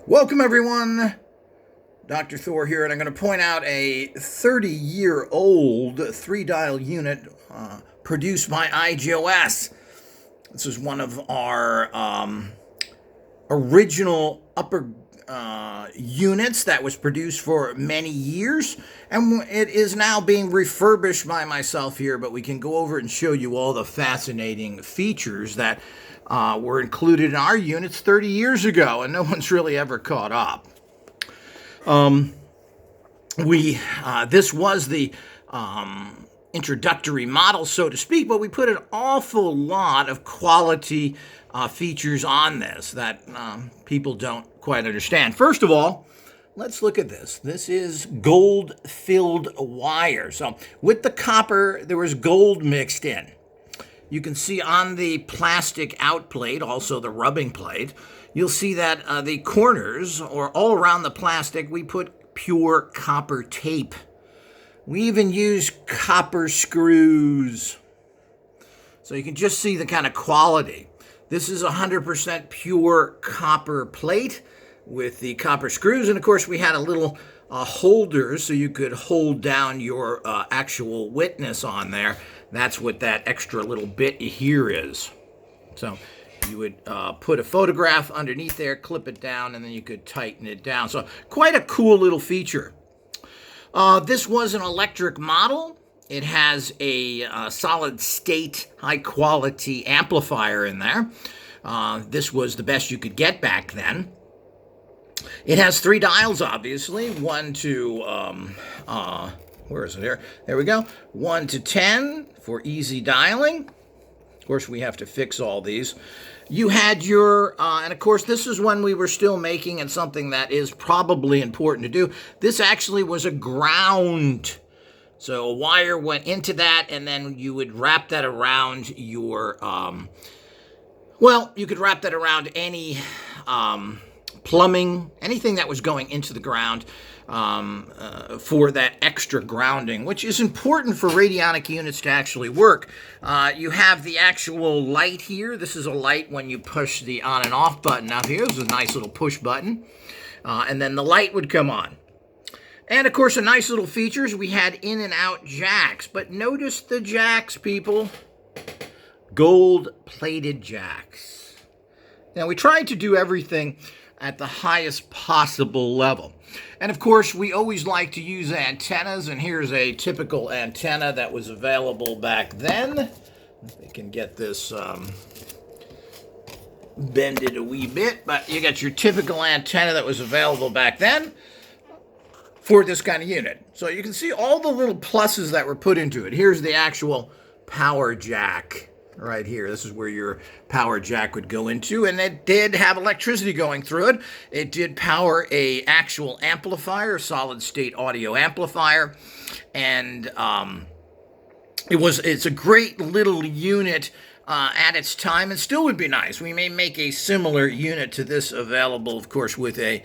Welcome everyone, Dr. Thor here, and I'm going to point out a 30-year-old 3-dial unit produced by IGOS. This is one of our original upper units that was produced for many years, and it is now being refurbished by myself here, but we can go over and show you all the fascinating features that were included in our units 30 years ago, and no one's really ever caught up. This was the introductory model, so to speak, but we put an awful lot of quality features on this that people don't quite understand. First of all, let's look at this. This is gold-filled wire. So with the copper, there was gold mixed in. You can see on the plastic out plate, also the rubbing plate, you'll see that the corners, or all around the plastic, we put pure copper tape. We even use copper screws. So you can just see the kind of quality. This is 100% pure copper plate with the copper screws. And of course, we had a little holder so you could hold down your actual witness on there. That's what that extra little bit here is. So you would put a photograph underneath there, clip it down, and then you could tighten it down. So quite a cool little feature. This was an electric model. It has a solid state, high quality amplifier in there. This was the best you could get back then. It has 3 dials, obviously. 1 to, where is it here? There we go. 1 to 10 for easy dialing. Of course, we have to fix all these. You had your, and of course, this is when we were still making, and something that is probably important to do. This actually was a ground. So a wire went into that, and then you would wrap that around your, well, you could wrap that around any plumbing, anything that was going into the ground for that extra grounding, which is important for radionic units to actually work. You have the actual light here. This is a light when you push the on and off button out here. This is a nice little push button. And then the light would come on. And of course, a nice little features, we had in and out jacks. But notice the jacks, people. Gold-plated jacks. Now, we tried to do everything at the highest possible level. And of course, we always like to use antennas, and here's a typical antenna that was available back then. If we can get this bended a wee bit, but you got your typical antenna that was available back then for this kind of unit. So you can see all the little pluses that were put into it. Here's the actual power jack. Right here, this is where your power jack would go into, and it did have electricity going through it. It did power a actual amplifier, solid state audio amplifier, and it's a great little unit at its time, and still would be nice. We may make a similar unit to this available, of course, with a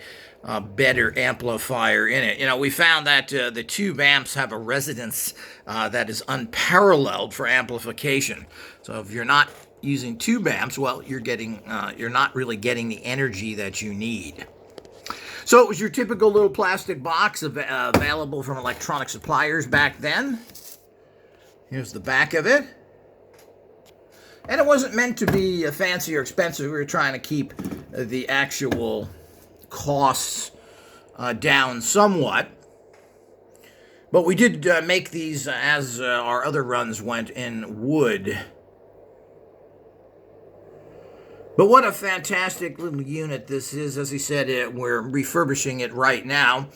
better amplifier in it. You know, we found that the tube amps have a resonance that is unparalleled for amplification. So if you're not using tube amps, well, you're not really getting the energy that you need. So it was your typical little plastic box available from electronic suppliers back then. Here's the back of it. And it wasn't meant to be fancy or expensive. We were trying to keep the actual costs down somewhat. But we did make these as our other runs went in wood. But what a fantastic little unit this is. As he said, we're refurbishing it right now.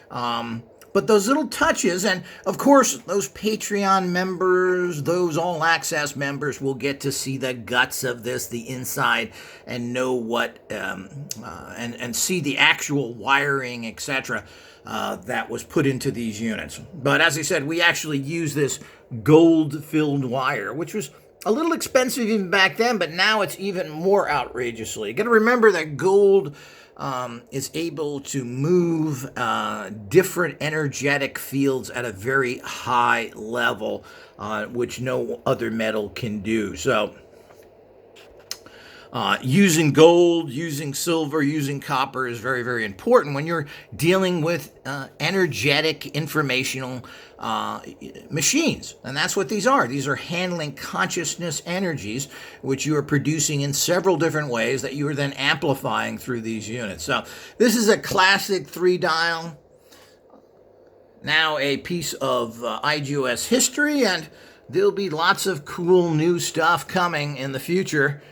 But those little touches, and of course, those Patreon members, those All Access members will get to see the guts of this, the inside, and know what, and see the actual wiring, etc., that was put into these units. But as I said, we actually use this gold-filled wire, which was a little expensive even back then, but now it's even more outrageously. You got to remember that gold is able to move different energetic fields at a very high level, which no other metal can do. So Using gold, using silver, using copper is very, very important when you're dealing with energetic informational machines. And that's what these are. These are handling consciousness energies, which you are producing in several different ways that you are then amplifying through these units. So this is a classic 3-dial, now a piece of IGOS history, and there'll be lots of cool new stuff coming in the future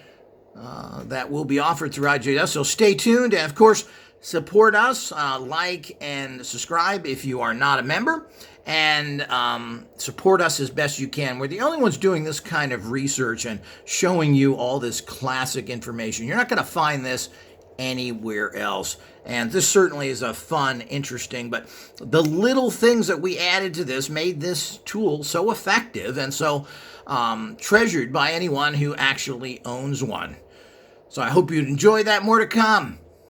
that will be offered through IGOS. So stay tuned, and of course, support us. Like and subscribe if you are not a member, and support us as best you can. We're the only ones doing this kind of research and showing you all this classic information. You're not going to find this anywhere else. And this certainly is a fun, interesting, but the little things that we added to this made this tool so effective and so treasured by anyone who actually owns one. So I hope you'd enjoy that. More to come.